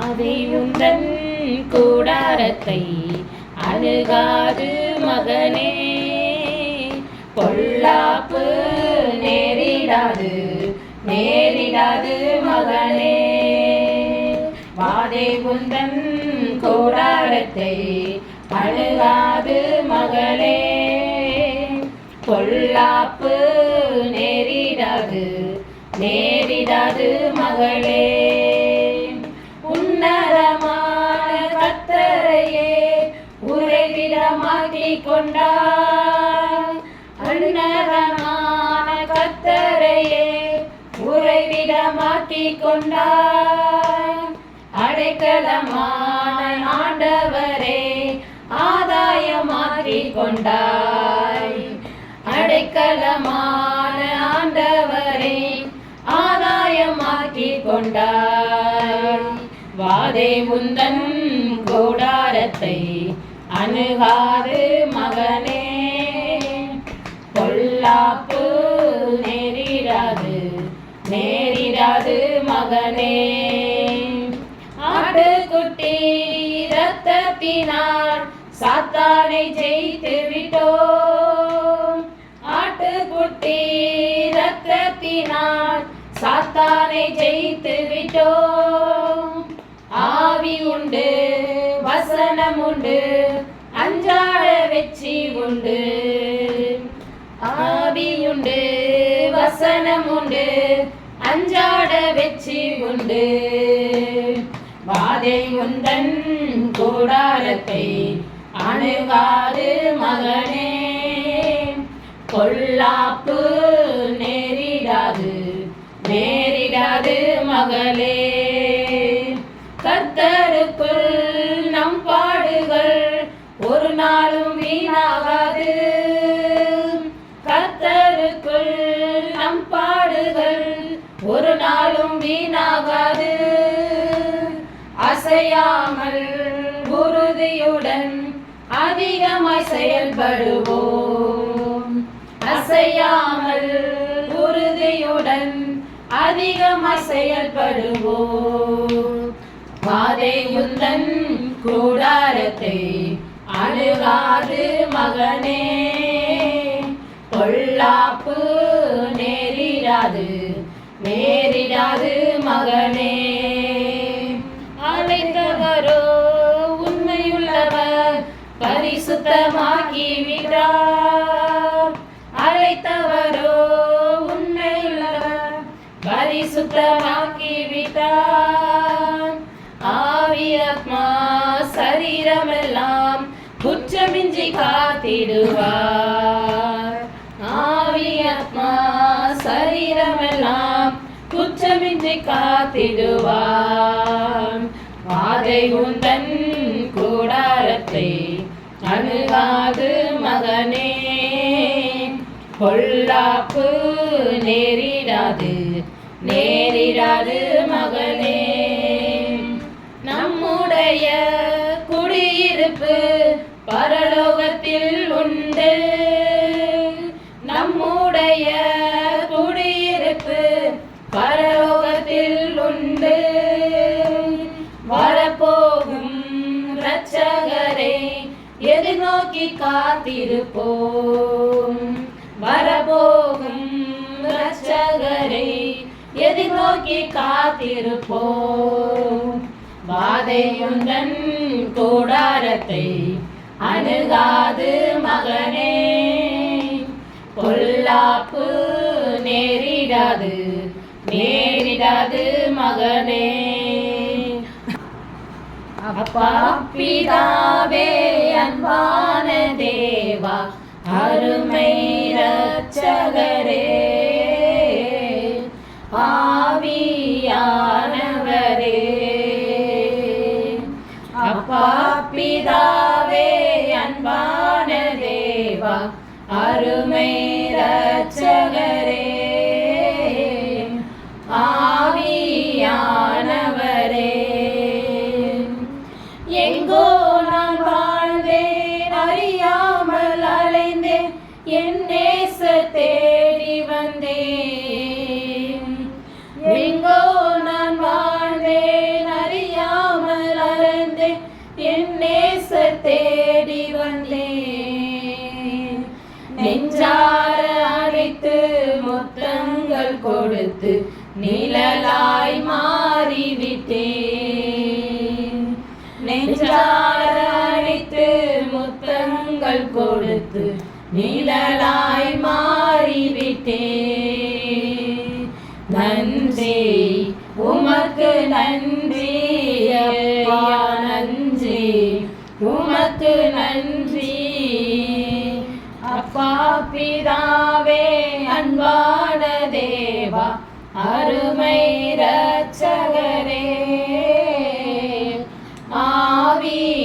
வாதை உந்தன் கூடாரத்தை அணுகாது மகனே, பொல்லாப்பு நேரிடாது நேரிடாது மகனே. வாதை உந்தன் கூடாரத்தை அணுகாது மகளே, பொல்லாப்பு நேரிடாது நேரிடாது மகளே. உன்னதமான கர்த்தரையே உறைவிடமாக்கிக் கொண்டாய், உன்னதமான கர்த்தரையே உறைவிடமாக்கிக் கொண்டாய். அடைக்கலமான ஆண்டவரே ஆதாயமாக்கிக் கொண்டாய், அடைக்கலமான ஆண்டவரே ஆதாயமாக்கிக் கொண்டாய். வாதை உந்தன் கூடாரத்தை அணுகாது மகனே, பொல்லாப்பு நேரிடாது நேரிடாது மகனே. ஆட்டுக்குட்டி இரத்தத்தினால் சாத்தானை ஜெயித்து விட்டோம், ஆட்டுக்குட்டி இரத்தத்தினால் சாத்தானை ஜெயித்து விட்டோம். ஆவி உண்டு வசனம் உண்டு அஞ்சாட வெற்றி உண்டு, ஆவி உண்டு வசனம் உண்டு அஞ்சாட வெற்றி உண்டு. வாதை உந்தன் கூடாரத்தை அணுகாது மகனே, பொல்லாப்பு நேரிடாது நேரிடாது மகளே. கர்த்தருக்குள் நம் பாடுகள் ஒரு நாளும் வீணாகாது, கர்த்தருக்குள் நம் பாடுகள் ஒரு நாளும் வீணாகாது. அசையாமல் உறுதியுடன் அதிகமாய் செயல்படுவோம், அசையாமல் உறுதியுடன் அதிகமாய் செயல்படுவோம். வாதை உந்தன் கூடாரத்தை அணுகாது மகனே, பொல்லாப்பு நேரிடாது நேரிடாது மகனே. அழைத்தவரோ உண்மையுள்ளவர் பரிசுத்தமாக்கி விட்டார், அழைத்தவரோ உண்மையுள்ளவர் பரிசுத்தமாக்கி விட்டார். ஆவி ஆத்மா சரீரமெல்லாம் குற்றமின்றி காத்திடுவார், ஆவி ஆத்மா சரீரமெல்லாம் குற்றமின்றி காத்திடுவார். வாதை உந்தன் கூடாரத்தை அணுகாது மகனே, பொல்லாப்பு நேரிடாது நேரிடாது மகனே. நம்முடைய குடியிருப்பு பரலோகத்தில் உண்டு, நம்முடைய குடியிருப்பு பரலோகத்தில் உண்டு. வரப்போகும் இரட்சகரை எதிர்நோக்கி காத்திருப்போம், வரப்போகும் இரட்சகரை எதிர்நோக்கி காத்திருப்போம். வாதை உந்தன் கூடாரத்தை அணுகாது மகனே, பொல்லாப்பு நேரிடாது நேரிடாது மகனே. அப்பா பிதாவே அன்பான தேவா அருமை இரட்சகரே, ஆவியானவரே. அப்பா பிதாவே அன்பான தேவா அருமை இரட்சகரே, ஆவியானவரே. எங்கோ நான் வாழ்ந்தேன் அறியாமல் அலைந்தேன், என் நேச தேடி வந்தேன். எங்கோ நான் வாழ்ந்தேன் அறியாமல் நிழலாய் மாறிவிட்டேன். நெஞ்சார அணைத்து முத்தங்கள் கொடுத்து நிழலாய் மாறிவிட்டேன். நன்றி உமக்கு நன்றி அப்பா, நன்றி உமக்கு நன்றி அப்பா. பிதாவே அன்பான தேவா, அருமை இரட்சகரே, ஆவியானவரே,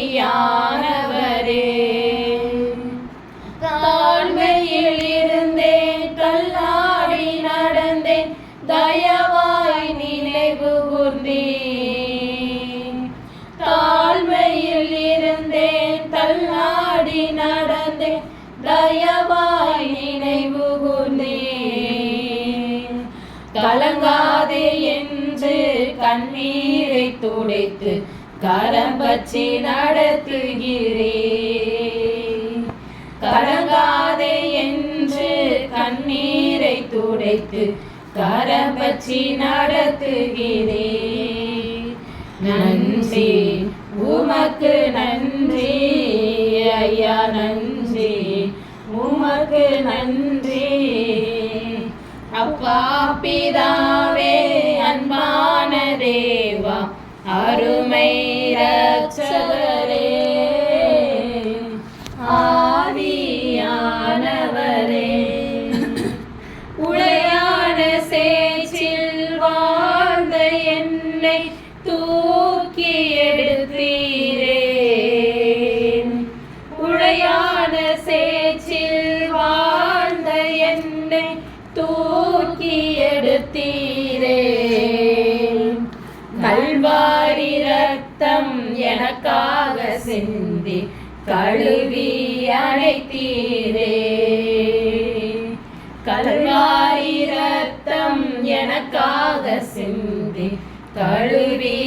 தாழ்மையில் இருந்தேன், தள்ளாடி நடந்தேன், தயவாய் நினைவு கூர்ந்தேன். தாழ்மையில் இருந்தேன், தள்ளாடி நடந்தேன், தயவாய் நினைவு கூர்ந்தேன். கலங்காதே என்று கண்ணீரை துடைத்து கரம் பற்றி நடத்துகிறேன். கலங்காதே என்று கண்ணீரை துடைத்து கரம் பற்றி நடத்துகிறேன். நன்றி உமக்கு நன்றி ஐயா, நன்றி உமக்கு நன்றி அப்பா. பிதாவே அன்பான தேவா, அருமை இரட்சகரே, ஆவியானவரே, உளையான சேற்றில் வாழ்ந்த என்னை தூக்கி எடுத்தீரே. உளையான சேற்றில் வாழ்ந்த என்னை தூக்கி எடுத்தீரே. கல்வாரி ரத்தம் எனக்காக சிந்தி கழுவி அணைத்தீரே. கல்வாரி ரத்தம் எனக்காக சிந்தி கழுவி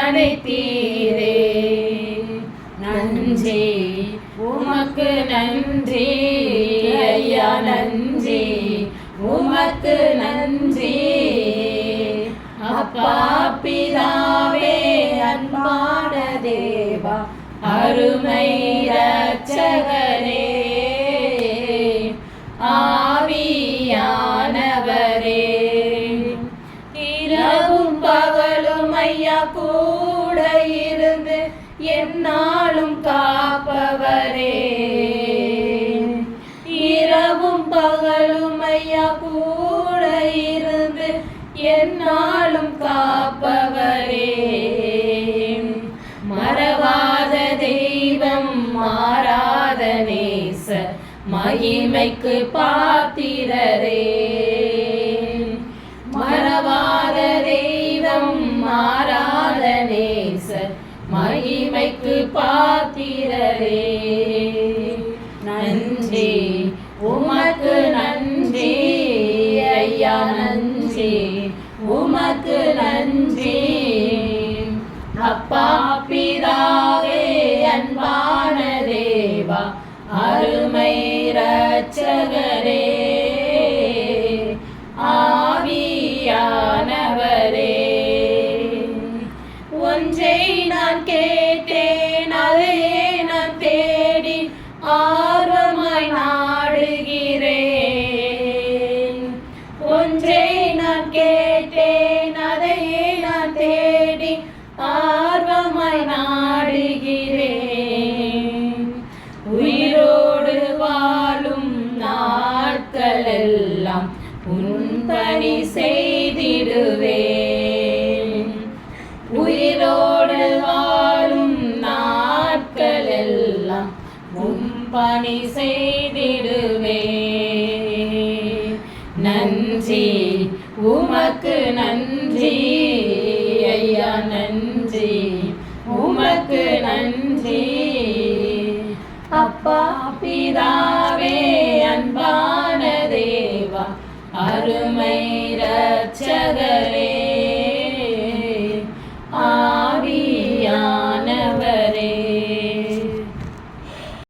அணைத்தீரே. நன்றி உமக்கு நன்றி ஐயா, நன்றி உமக்கு நன்றி அப்பா. பிதாவே அன்பான தேவா, அருமை இரட்சகரே, ஆவியானவரே, இரவும் பகலும் ஐயா கூட இருந்து என்னாலும் காப்பவரே. இரவும் பகலும் ஐயா கூட இருந்து என்னாலும் காப்பவரே. மறவாத தெய்வம், மாறாத நேச, மகிமைக்கு பாத்திரரே. மறவாத தெய்வம், மாறாத நேச, மகிமைக்கு பாத்திரரே. நன்றி உமக்கு நன்றி ஐயா, நன்றி உமக்கு நன்றி அப்பா. பிதாவே அன்பான தேவா, அருமை இரட்சகரே, ஆவியானவரே. ஒன்றை நான் கேட்டேன், அதையே நான் தேடி ஆர்வமாய் நாடுகிறேன். ஒன்றை நான் கேட்டேன், அதையே நான் தேடி ஆர்வமாய் நாடுகிறேன். உயிரோடு வாழும் நாட்களெல்லாம் உன் பணி செய்திடுவேன். உயிரோடு வாழும் நாட்களெல்லாம் உன் பணி செய்திடுவேன். நன்றி உமக்கு நன்றி ஐயா, நன்றி உமக்கு நன்றி அப்பா. பிதா